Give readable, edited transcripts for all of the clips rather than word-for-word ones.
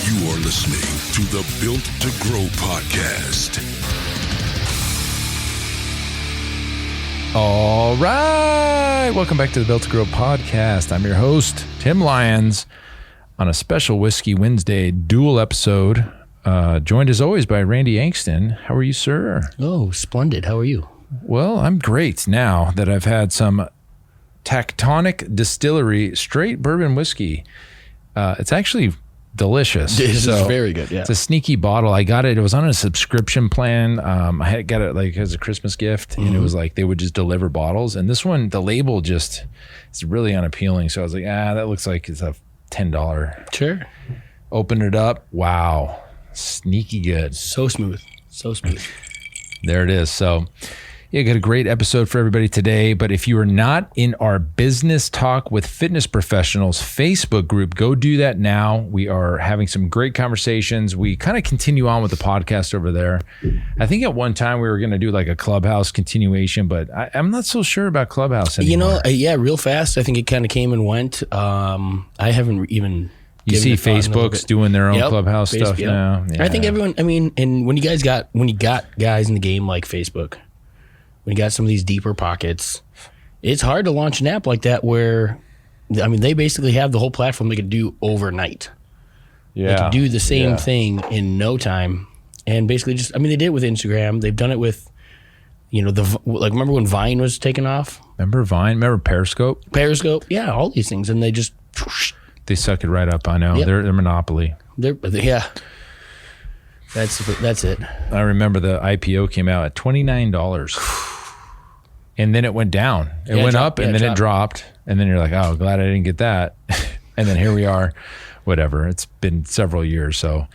You are listening to the Built to Grow podcast. All right. Welcome back to the Built to Grow podcast. I'm your host, Tim Lyons, on a special Whiskey Wednesday dual episode, joined as always by Randy Angston. How are you, sir? Oh, splendid. How are you? Well, I'm great now that I've had some Tactonic Distillery straight bourbon whiskey. It's actually delicious. This is very good. Yeah, it's a sneaky bottle. I got it. It was on a subscription plan. I had got it like as a Christmas gift, and it was like they would just deliver bottles. And this one, the label just is really unappealing. So I was like, that looks like it's a $10. Sure. Opened it up. Wow, sneaky good. So smooth. So smooth. There it is. So. Yeah, got a great episode for everybody today. But if you are not in our Business Talk with Fitness Professionals Facebook group, go do that now. We are having some great conversations. We kind of continue on with the podcast over there. I think at one time we were going to do like a Clubhouse continuation, but I'm not so sure about Clubhouse anymore. Yeah, real fast. I think it kind of came and went. I haven't even... You see Facebook's doing their own Clubhouse stuff now. Yeah. I think everyone, and when you got guys in the game like Facebook, when you got some of these deeper pockets, it's hard to launch an app like that where, they basically have the whole platform they could do overnight. Yeah. They could do the same thing in no time. And basically they did it with Instagram. They've done it with, remember when Vine was taking off? Remember Vine? Remember Periscope? Yeah, all these things. And they just... They suck it right up, I know. Yep. They're monopoly. Yeah. That's it. I remember the IPO came out at $29. And then it went down. It went up and then it dropped. And then you're like, oh, glad I didn't get that. And then here we are. Whatever. It's been several years. So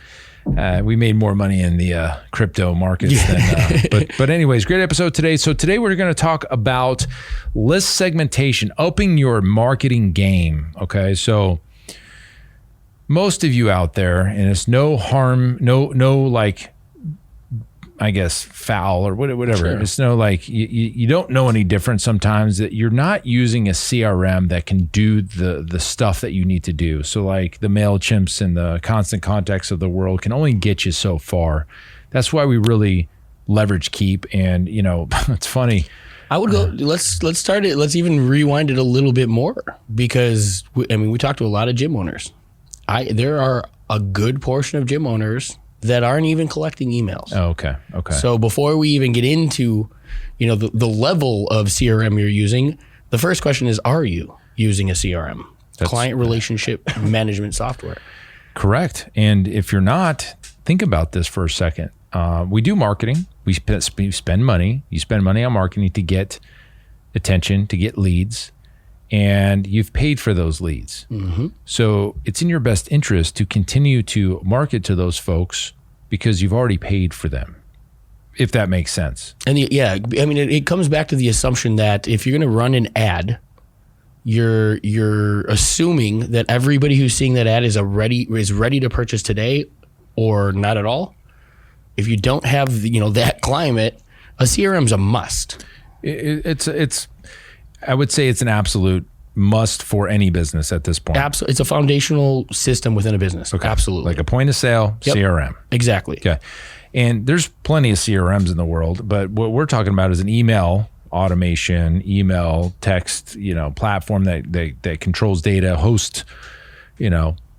we made more money in the crypto markets than but anyways, great episode today. So today we're going to talk about list segmentation, upping your marketing game. Okay. So most of you out there, and it's no harm, no like, I guess, foul or whatever. Sure. It's no like, you don't know any difference sometimes that you're not using a CRM that can do the stuff that you need to do. So like the MailChimps and the Constant Contacts of the world can only get you so far. That's why we really leverage Keep. And, it's funny. I would go, let's start it. Let's even rewind it a little bit more because we talked to a lot of gym owners. There are a good portion of gym owners that aren't even collecting emails. Oh, okay. So before we even get into, the level of CRM you're using, the first question is, are you using a CRM? Client relationship management software. Correct. And if you're not, think about this for a second. We do marketing. We spend money. You spend money on marketing to get attention, to get leads, and you've paid for those leads. Mm-hmm. So it's in your best interest to continue to market to those folks because you've already paid for them, if that makes sense. And it comes back to the assumption that if you're going to run an ad, you're assuming that everybody who's seeing that ad is ready to purchase today or not at all. If you don't have that climate, a CRM's a must. It's I would say it's an absolute must for any business at this point. Absolutely. It's a foundational system within a business. Okay. Absolutely. Like a point of sale, CRM. Exactly. Okay. And there's plenty of CRMs in the world, but what we're talking about is an email automation, email text, platform that controls data, hosts,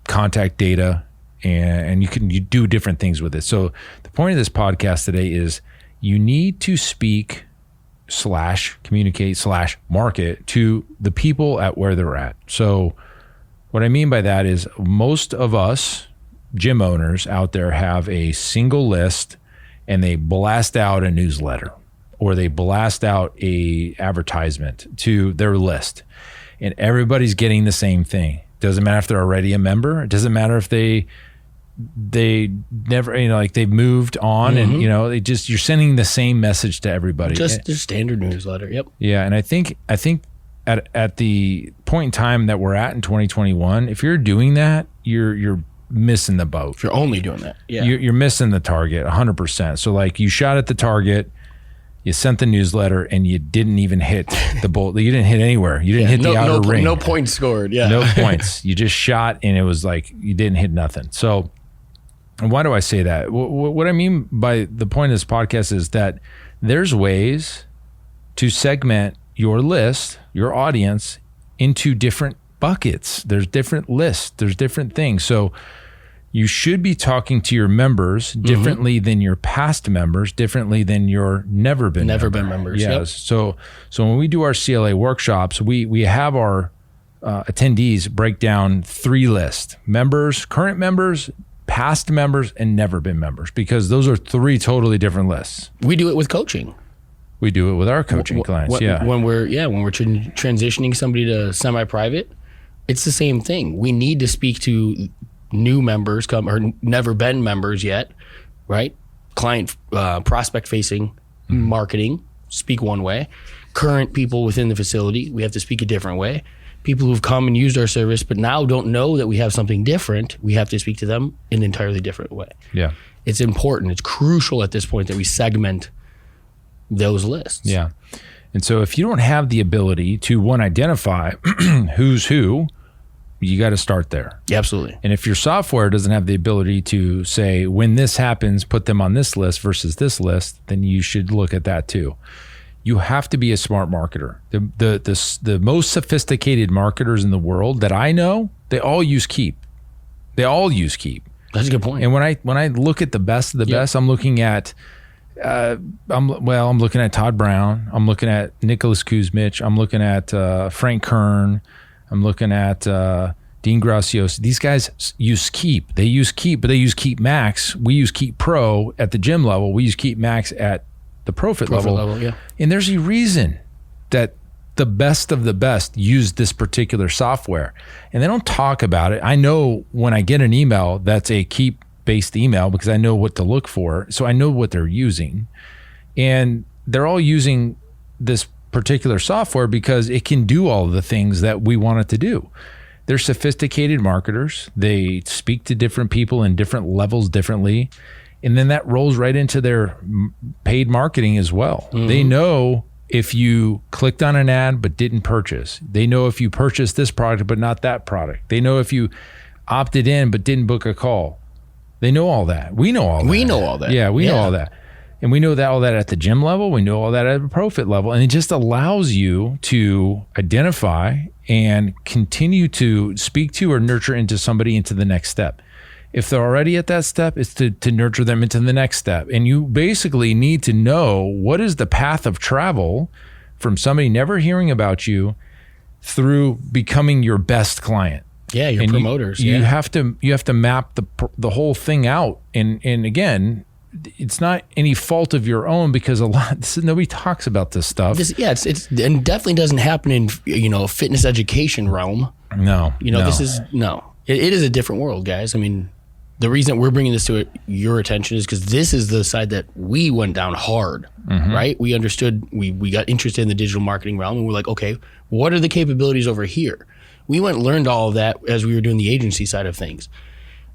contact data, and you do different things with it. So the point of this podcast today is you need to speak / communicate / market to the people at where they're at. So what I mean by that is most of us gym owners out there have a single list and they blast out a newsletter or they blast out a advertisement to their list and everybody's getting the same thing. Doesn't matter if they're already a member. It doesn't matter if they never, they've moved on and, you're sending the same message to everybody. Just standard newsletter. Yep. Yeah. And I think at the point in time that we're at in 2021, if you're doing that, you're missing the boat. If you're only doing that. Yeah. You're missing the target 100%. So like you shot at the target, you sent the newsletter and you didn't even hit the bolt. You didn't hit anywhere. You didn't hit the outer ring. No points scored. Yeah. No points. You just shot and it was like you didn't hit nothing. So And why do I say that? What I mean by the point of this podcast is that there's ways to segment your list, your audience, into different buckets. There's different lists. There's different things. So you should be talking to your members differently than your past members, differently than your never been members. Yes. Yep. So when we do our CLA workshops, we have our attendees break down 3 lists: members, current members, past members, and never been members, because those are 3 totally different lists. We do it with coaching. We do it with our coaching clients. When we're transitioning somebody to semi-private, it's the same thing. We need to speak to new members or never been members yet, right? Client prospect facing marketing, speak one way. Current people within the facility, we have to speak a different way. People who've come and used our service but now don't know that we have something different, we have to speak to them in an entirely different way. Yeah. It's important. It's crucial at this point that we segment those lists. Yeah. And so if you don't have the ability to, one, identify who's who, you got to start there. Yeah, absolutely. And if your software doesn't have the ability to say, when this happens, put them on this list versus this list, then you should look at that too. You have to be a smart marketer. The most sophisticated marketers in the world that I know, they all use Keep. They all use Keep. That's a good point. And when I look at the best of the best, I'm looking at I'm looking at Todd Brown. I'm looking at Nicholas Kuzmich. I'm looking at Frank Kern. I'm looking at Dean Gracioso. These guys use Keep. They use Keep, but they use Keep Max. We use Keep Pro at the gym level. We use Keep Max at the Profit level. Yeah. And there's a reason that the best of the best use this particular software. And they don't talk about it. I know when I get an email that's a Keep-based email because I know what to look for. So I know what they're using. And they're all using this particular software because it can do all of the things that we want it to do. They're sophisticated marketers. They speak to different people in different levels differently. And then that rolls right into their paid marketing as well. They know if you clicked on an ad but didn't purchase. They know if you purchased this product but not that product. They know if you opted in but didn't book a call. They know all that. We know all that. We know all that. Yeah, we know all that. And we know that all that at the gym level. We know all that at the Profit level. And it just allows you to identify and continue to speak to or nurture into somebody into the next step. If they're already at that step, it's to nurture them into the next step. And you basically need to know what is the path of travel from somebody never hearing about you through becoming your best client. Yeah, your promoters. You have to map the whole thing out. And again, it's not any fault of your own because nobody talks about this stuff. It's and definitely doesn't happen in a fitness education realm. No, this is it is a different world, guys. I mean, the reason we're bringing this to your attention is because this is the side that we went down hard, right? We understood, we got interested in the digital marketing realm, and we're like, okay, what are the capabilities over here? We went and learned all of that as we were doing the agency side of things.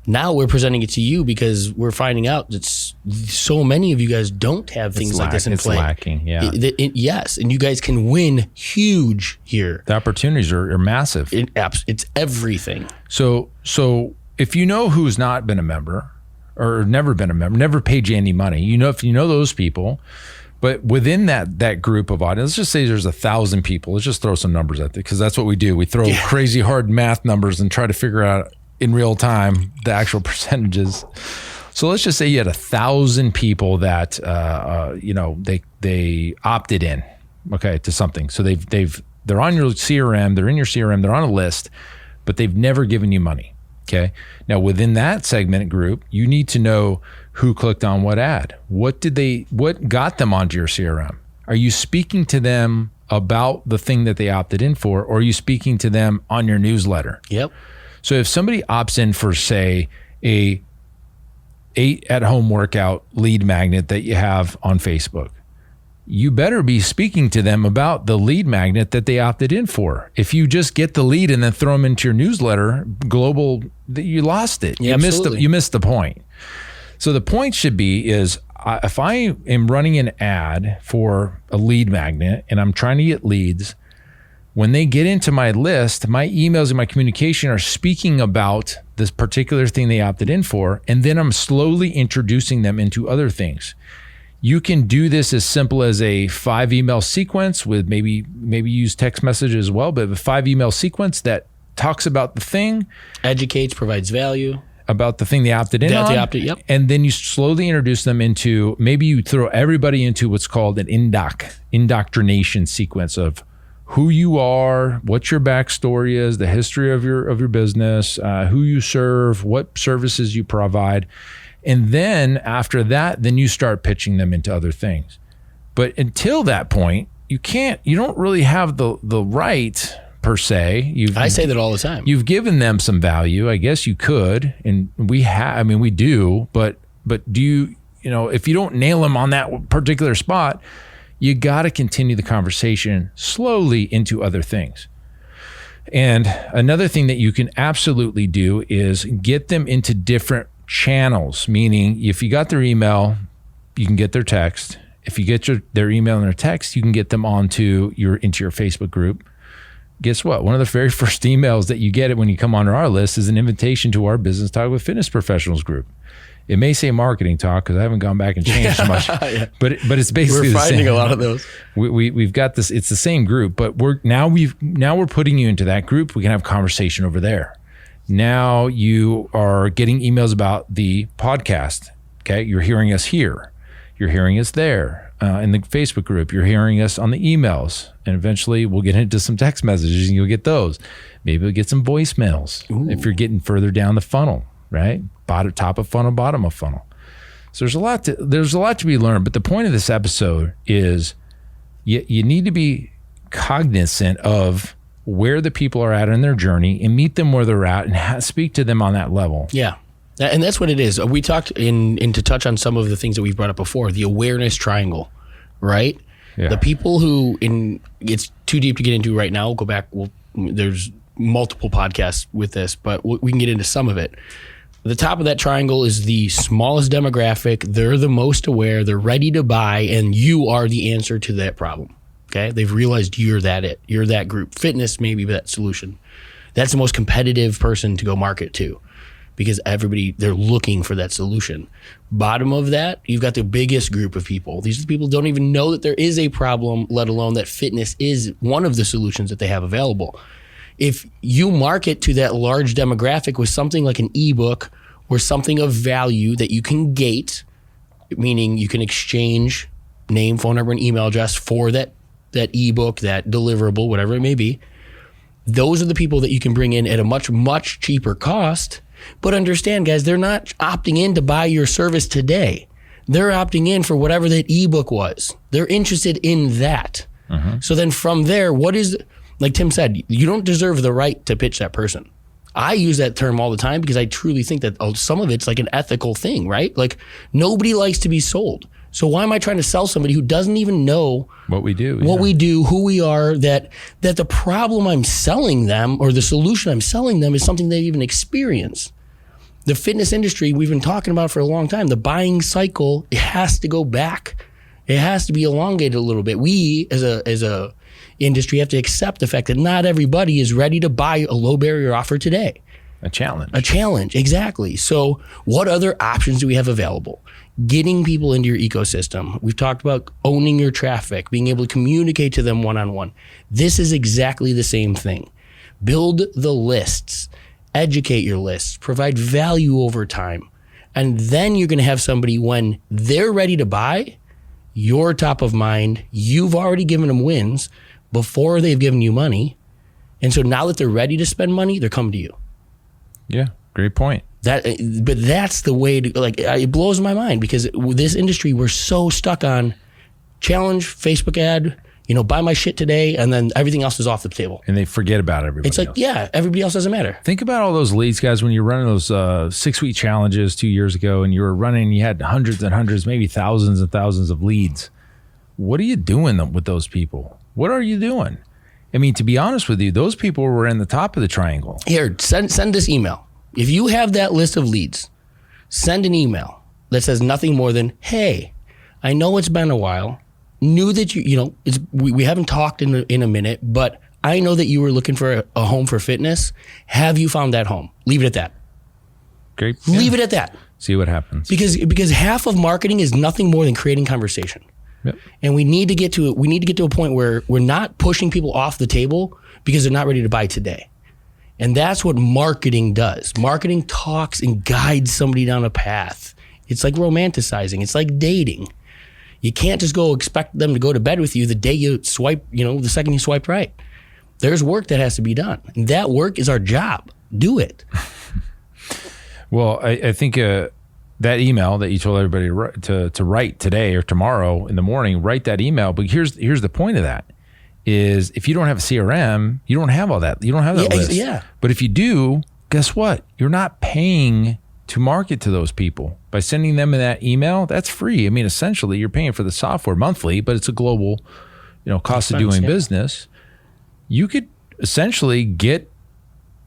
Now we're presenting it to you because we're finding out that so many of you guys don't have things like this in play. It's lacking, yeah. Yes, and you guys can win huge here. The opportunities are massive. It's everything. So if you know who's not been a member or never been a member, never paid you any money, if you know those people, but within that group of audience, let's just say there's 1,000 people. Let's just throw some numbers at it because that's what we do. We throw crazy hard math numbers and try to figure out in real time the actual percentages. So let's just say you had 1,000 people that they opted in, to something. So they're on your CRM, they're in your CRM, they're on a list, but they've never given you money. Okay. Now within that segment group, you need to know who clicked on what ad. What got them onto your CRM? Are you speaking to them about the thing that they opted in for, or are you speaking to them on your newsletter? Yep. So if somebody opts in for, say, a 8 at-home workout lead magnet that you have on Facebook, you better be speaking to them about the lead magnet that they opted in for. If you just get the lead and then throw them into your newsletter, global, you lost it. Yeah, you missed the point. So the point should be is if I am running an ad for a lead magnet and I'm trying to get leads, when they get into my list, my emails and my communication are speaking about this particular thing they opted in for, and then I'm slowly introducing them into other things. You can do this as simple as a 5 email sequence with maybe use text message as well, but a 5 email sequence that talks about the thing, educates, provides value about the thing they opted in on, yep. And then you slowly introduce them into, maybe you throw everybody into what's called an indoctrination sequence of who you are, what your backstory is, the history of your business, who you serve, what services you provide. And then after that, then you start pitching them into other things. But until that point, you don't really have the right per se. I say that all the time. You've given them some value. I guess you could, and we do, but do you, if you don't nail them on that particular spot, you got to continue the conversation slowly into other things. And another thing that you can absolutely do is get them into different channels, meaning if you got their email, you can get their text. If you get their email and their text, you can get them into your Facebook group. Guess what? One of the very first emails that you get when you come onto our list is an invitation to our Business Talk with Fitness Professionals group. It may say marketing talk because I haven't gone back and changed much, yeah. but it's basically we're finding the same. A lot of those. We've got this. It's the same group, but we're putting you into that group. We can have conversation over there. Now you are getting emails about the podcast. Okay, you're hearing us here. You're hearing us there in the Facebook group. You're hearing us on the emails, and eventually we'll get into some text messages, and you'll get those. Maybe we'll get some voicemails. Ooh. If you're getting further down the funnel, right? Top of funnel, bottom of funnel. So there's a lot to be learned. But the point of this episode is you need to be cognizant of where the people are at in their journey and meet them where they're at and speak to them on that level. Yeah. And that's what it is. We talked to touch on some of the things that we've brought up before, the awareness triangle, right? Yeah. The people who, it's too deep to get into right now. We'll go back. There's multiple podcasts with this, but we can get into some of it. The top of that triangle is the smallest demographic. They're the most aware. They're ready to buy, and you are the answer to that problem. Okay? They've realized you're that You're that group. Fitness may be that solution. That's the most competitive person to go market to because they're looking for that solution. Bottom of that, you've got the biggest group of people. These are the people who don't even know that there is a problem, let alone that fitness is one of the solutions that they have available. If you market to that large demographic with something like an ebook or something of value that you can gate, meaning you can exchange name, phone number, and email address for that ebook, that deliverable, whatever it may be, those are the people that you can bring in at a much, much cheaper cost. But understand, guys, they're not opting in to buy your service today. They're opting in for whatever that ebook was. They're interested in that. Mm-hmm. So then from there, like Tim said, you don't deserve the right to pitch that person. I use that term all the time because I truly think that some of it's like an ethical thing, right? Like nobody likes to be sold. So why am I trying to sell somebody who doesn't even know what we do, who we are, that the problem I'm selling them or the solution I'm selling them is something they even experience? The fitness industry we've been talking about for a long time, the buying cycle, it has to go back. It has to be elongated a little bit. We as a industry have to accept the fact that not everybody is ready to buy a low barrier offer today. A challenge, exactly. So what other options do we have available? Getting people into your ecosystem. We've talked about owning your traffic, being able to communicate to them one-on-one. This is exactly the same thing. Build the lists, educate your lists, provide value over time. And then you're going to have somebody when they're ready to buy, you're top of mind. You've already given them wins before they've given you money. And so now that they're ready to spend money, they're coming to you. Yeah, great point. But that's the way to, it blows my mind because with this industry, we're so stuck on challenge, Facebook ad, buy my shit today, and then everything else is off the table. And they forget about everybody else. Yeah, everybody else doesn't matter. Think about all those leads, guys, when you're running those 6-week challenges 2 years ago and you had hundreds and hundreds, maybe thousands and thousands of leads. What are you doing with those people? What are you doing? I mean, to be honest with you, those people were in the top of the triangle. Here, send this email. If you have that list of leads, send an email that says nothing more than, hey, I know it's been a while. Knew that we haven't talked in a minute, but I know that you were looking for a home for fitness. Have you found that home? Leave it at that. Great. Leave it at that. See what happens. Because half of marketing is nothing more than creating conversation. Yep. And we need to get to a point where we're not pushing people off the table because they're not ready to buy today. And that's what marketing does. Marketing talks and guides somebody down a path. It's like romanticizing. It's like dating. You can't just go expect them to go to bed with you the day you swipe, the second you swipe right. There's work that has to be done. And that work is our job. Do it. Well, I think that email that you told everybody to write today or tomorrow in the morning, write that email. But here's the point of that is if you don't have a CRM, you don't have all that. You don't have that list. Yeah. But if you do, guess what? You're not paying to market to those people by sending them that email. That's free. I mean, essentially, you're paying for the software monthly, but it's a global, cost of doing business. You could essentially get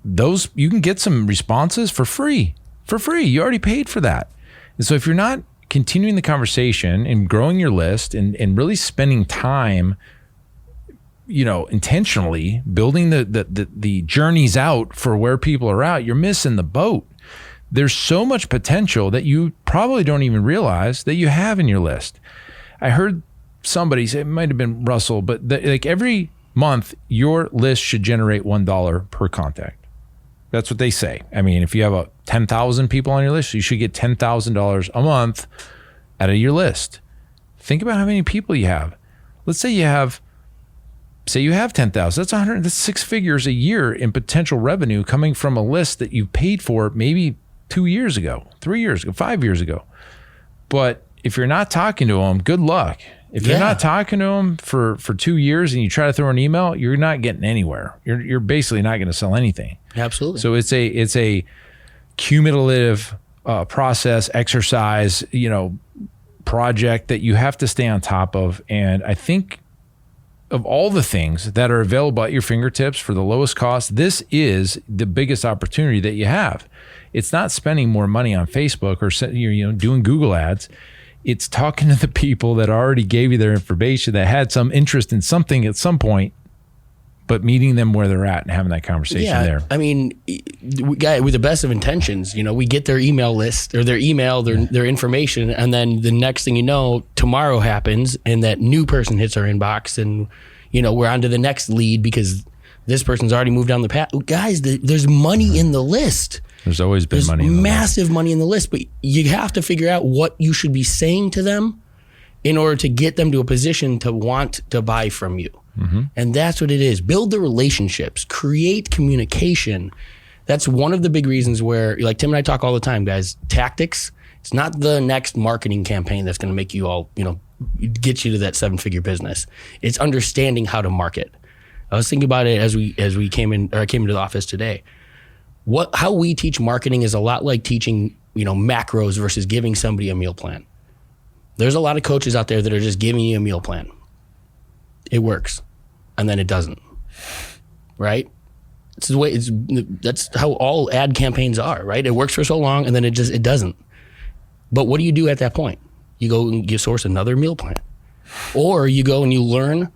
those. You can get some responses for free. You already paid for that. And so if you're not continuing the conversation and growing your list and really spending time, intentionally building the journeys out for where people are at, you're missing the boat. There's so much potential that you probably don't even realize that you have in your list. I heard somebody say, it might have been Russell, but like every month, your list should generate $1 per contact. That's what they say. I mean, if you have 10,000 people on your list, you should get $10,000 a month out of your list. Think about how many people you have. Let's say you have 10,000. That's 6 figures a year in potential revenue coming from a list that you paid for maybe 2 years ago, 3 years ago, 5 years ago. But if you're not talking to them, good luck. If you're not talking to them for 2 years and you try to throw an email, you're not getting anywhere. You're basically not going to sell anything. Absolutely. So it's a cumulative process, exercise, project that you have to stay on top of. And I think of all the things that are available at your fingertips for the lowest cost, this is the biggest opportunity that you have. It's not spending more money on Facebook or doing Google ads. It's talking to the people that already gave you their information, that had some interest in something at some point, but meeting them where they're at and having that conversation there. I mean, with the best of intentions, we get their email list or their email, their information, and then the next thing you know, tomorrow happens and that new person hits our inbox and, we're on to the next lead because this person's already moved down the path. Guys, there's money in the list. There's always been money in the list. Massive money in the list, but you have to figure out what you should be saying to them in order to get them to a position to want to buy from you. Mm-hmm. And that's what it is. Build the relationships, create communication. That's one of the big reasons where, like Tim and I talk all the time, guys, tactics, it's not the next marketing campaign that's going to make you all, get you to that 7-figure business. It's understanding how to market. I was thinking about it as we came into the office today. How we teach marketing is a lot like teaching, macros versus giving somebody a meal plan. There's a lot of coaches out there that are just giving you a meal plan. It works, and then it doesn't. Right? It's the way. That's how all ad campaigns are. Right? It works for so long, and then it doesn't. But what do you do at that point? You go and you source another meal plan, or you go and you learn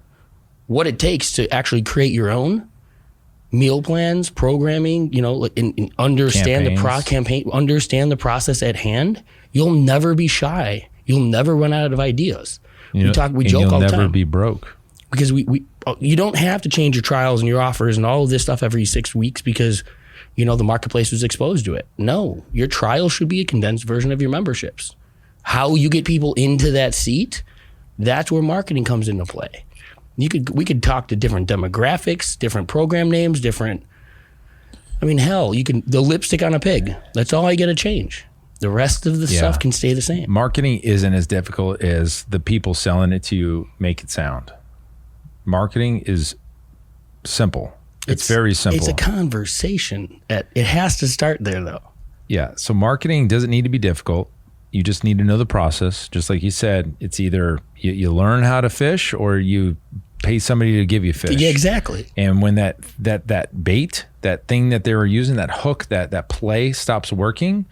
what it takes to actually create your own meal plans, programming, and understand understand the process at hand. You'll never be shy. You'll never run out of ideas. We joke all the time. You'll never be broke. Because you don't have to change your trials and your offers and all of this stuff every 6 weeks because, the marketplace was exposed to it. No, your trial should be a condensed version of your memberships. How you get people into that seat, that's where marketing comes into play. We could talk to different demographics, different program names, the lipstick on a pig. That's all I got to change. The rest of the stuff can stay the same. Marketing isn't as difficult as the people selling it to you make it sound. Marketing is simple. It's very simple. It's a conversation. It has to start there though. Yeah. So marketing doesn't need to be difficult. You just need to know the process. Just like you said, it's either you learn how to fish or you pay somebody to give you fish. Yeah, exactly. And when that bait, that thing that they were using, that hook, that play stops working,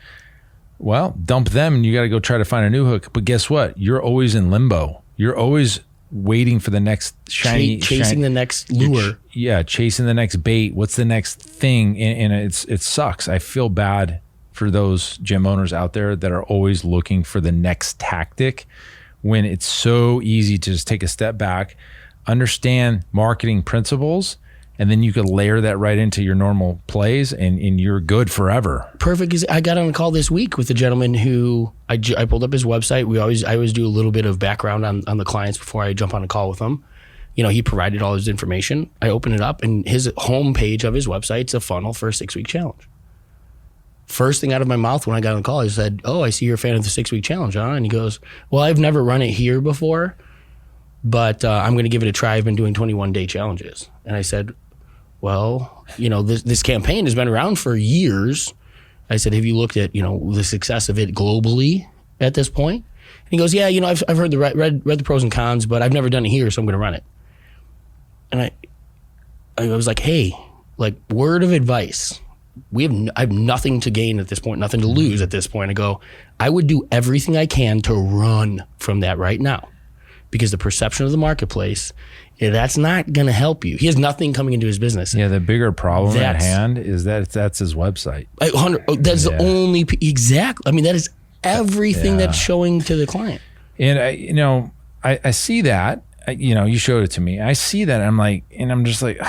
well, dump them and you got to go try to find a new hook. But guess what? You're always in limbo. You're always waiting for the next chasing the next lure. Chasing the next bait. What's the next thing? And it sucks. I feel bad for those gym owners out there that are always looking for the next tactic when it's so easy to just take a step back, understand marketing principles, and then you could layer that right into your normal plays and you're good forever. Perfect. I got on a call this week with a gentleman who I pulled up his website. I always do a little bit of background on the clients before I jump on a call with them. He provided all his information. I open it up and his homepage of his website's a funnel for a 6-week challenge. First thing out of my mouth when I got on the call, I said, "Oh, I see you're a fan of the 6-week challenge, huh?" And he goes, "Well, I've never run it here before, but I'm going to give it a try. I've been doing 21-day challenges." And I said, "Well, this campaign has been around for years." I said, "Have you looked at, the success of it globally at this point?" And he goes, "Yeah, I've heard read the pros and cons, but I've never done it here, so I'm going to run it." And I was like, "Hey, word of advice. I have nothing to gain at this point, nothing to lose at this point." I go, "I would do everything I can to run from that right now, because the perception of the marketplace, that's not going to help you." He has nothing coming into his business. Yeah, the bigger problem at hand is that that's his website. That's the only exactly. I mean, that is everything that's showing to the client. And I see that. You showed it to me. I see that. I'm just like,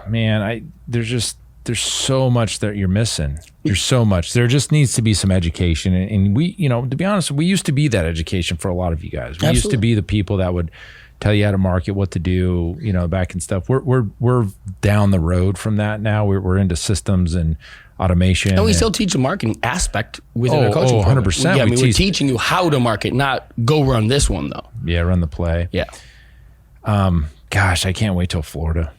man, there's so much that you're missing. There's so much. There just needs to be some education. And we, to be honest, we used to be that education for a lot of you guys. We used to be the people that would tell you how to market, what to do, back and stuff. We're down the road from that now. We're into systems and automation. And we still teach a marketing aspect within our coaching 100%. Yeah, we're teaching you how to market, not go run this one though. Yeah, run the play. Yeah. Gosh, I can't wait till Florida.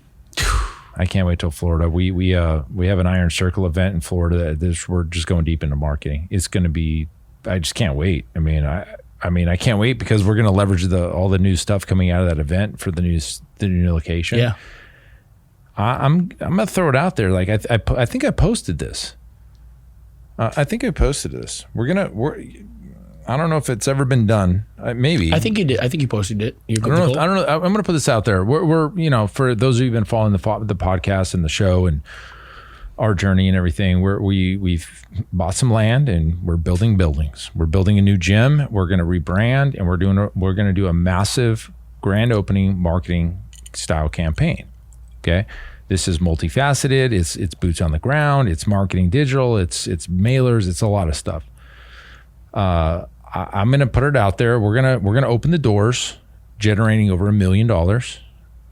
We have an Iron Circle event in Florida that we're just going deep into marketing. It's going to be, I just can't wait. I mean, I can't wait because we're going to leverage all the new stuff coming out of that event for the new location. Yeah. I'm going to throw it out there. I think I posted this. I don't know if it's ever been done. Maybe. I think you did. I think you posted it. I don't know. I'm going to put this out there. We're for those of you who've been following the podcast and the show and our journey and everything, we've bought some land and we're building buildings. We're building a new gym. We're going to rebrand and we're going to do a massive grand opening marketing style campaign. Okay. This is multifaceted. It's boots on the ground. It's marketing digital. It's mailers. It's a lot of stuff. I'm going to put it out there. We're going to open the doors, generating over $1 million,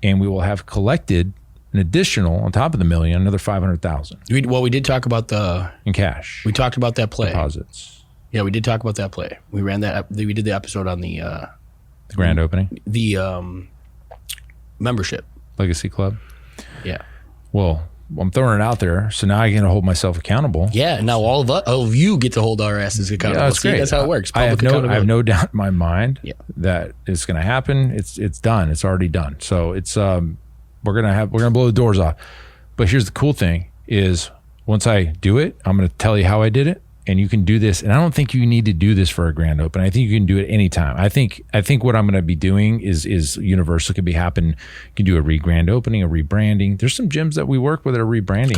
and we will have collected an additional on top of the $1 million, another $500,000. We did talk about in cash. We talked about that play. Deposits. Yeah, we did talk about that play. We ran that. We did the episode on the grand opening, the membership Legacy Club. Yeah. Well, I'm throwing it out there, so now I can hold myself accountable. Yeah, now all of you get to hold our asses accountable. Yeah, that's great. That's how it works. I have no doubt in my mind that it's going to happen. It's done. It's already done. So it's we're gonna blow the doors off. But here's the cool thing: is once I do it, I'm going to tell you how I did it, and you can do this. And I don't think you need to do this for a grand open. I think you can do it anytime. I think what I'm going to be doing is universal. Could be happen. You can do a grand opening, a rebranding. There's some gyms that we work with that are rebranding.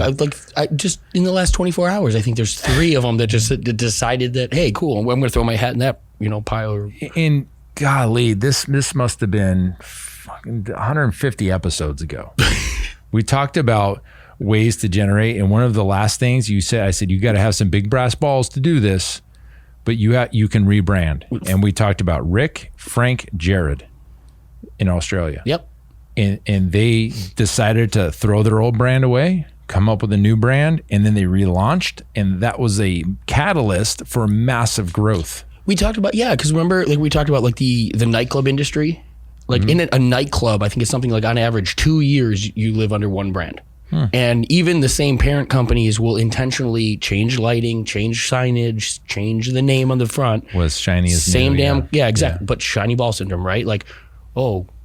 I just in the last 24 hours, I think there's 3 of them that just decided that, hey, cool, I'm going to throw my hat in that pile. And golly, this must have been fucking 150 episodes ago. We talked about ways to generate, and one of the last things I said you got to have some big brass balls to do this, but you can rebrand. And we talked about Rick, Frank, Jared in Australia. Yep. And they decided to throw their old brand away, come up with a new brand, and then they relaunched, and that was a catalyst for massive growth. We talked about because remember, we talked about the nightclub industry, in a nightclub, I think it's something like on average 2 years you live under one brand. And even the same parent companies will intentionally change lighting, change signage, change the name on the front. Was shiny as same new, damn exactly. Yeah. But shiny ball syndrome, right?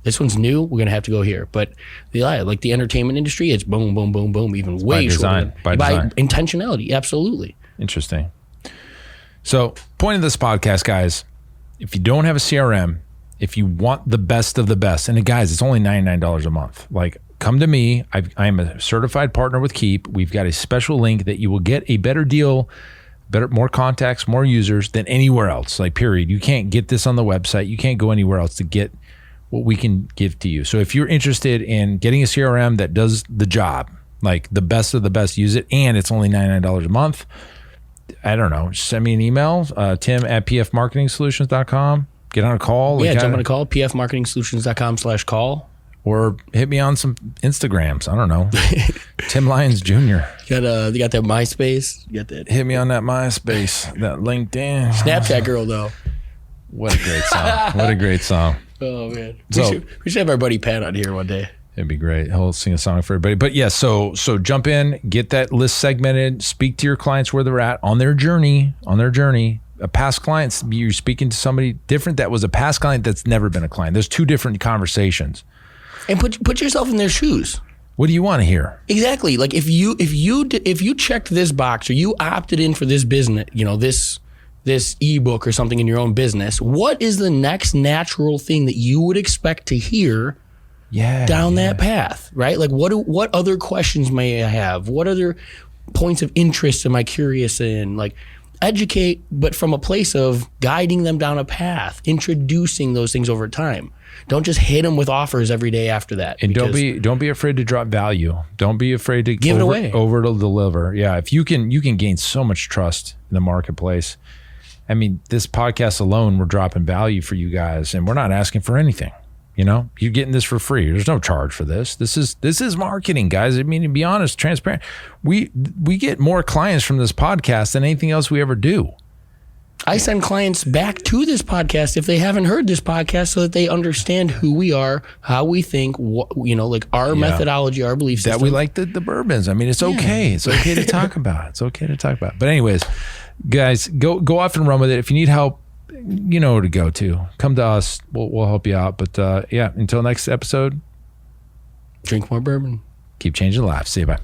This one's new, we're gonna have to go here. But the entertainment industry, it's boom, boom, boom, boom, even way shorter. By design. Intentionality, absolutely. Interesting. So, point of this podcast, guys, if you don't have a CRM, if you want the best of the best, and guys, it's only $99 a month. Come to me. I am a certified partner with Keep. We've got a special link that you will get a better deal better, more contacts, more users than anywhere else. Like, period. You can't get this on the website. You can't go anywhere else to get what we can give to you. So if you're interested in getting a CRM that does the job, like the best of the best use it, and it's only $99 a month, I don't know, send me an email, tim@pfmarketingsolutions.com. Get on a call. Yeah, jump on a call, pfmarketingsolutions.com/call. Or hit me on some Instagrams. I don't know. Tim Lyons Jr. You got that MySpace. You got that. Hit me on that MySpace, that LinkedIn. Snapchat girl, though. What a great song. What a great song. Oh, man. So, we should have our buddy Pat on here one day. It'd be great. He'll sing a song for everybody. But yeah, so jump in, get that list segmented, speak to your clients where they're at on their journey. A past client, you're speaking to somebody different that was a past client that's never been a client. There's two different conversations. And put yourself in their shoes. What do you want to hear? Exactly. Like if you checked this box or you opted in for this business, this ebook or something in your own business, what is the next natural thing that you would expect to hear down that path, right? Like what other questions may I have? What other points of interest am I curious in? Like educate, but from a place of guiding them down a path, introducing those things over time. Don't just hit them with offers every day after that. And don't be afraid to drop value. Don't be afraid to give it away. Over to deliver. Yeah, if you can gain so much trust in the marketplace. I mean, this podcast alone, we're dropping value for you guys, and we're not asking for anything. You're getting this for free. There's no charge for this. This is marketing, guys. I mean, to be honest, transparent. We get more clients from this podcast than anything else we ever do. I send clients back to this podcast if they haven't heard this podcast so that they understand who we are, how we think, like our methodology, our belief system. That we like the bourbons. I mean, it's okay. It's okay to talk about. It's okay to talk about. But anyways, guys, go off and run with it. If you need help, you know where to go to. Come to us. We'll help you out. But until next episode, drink more bourbon. Keep changing lives. See you. Bye.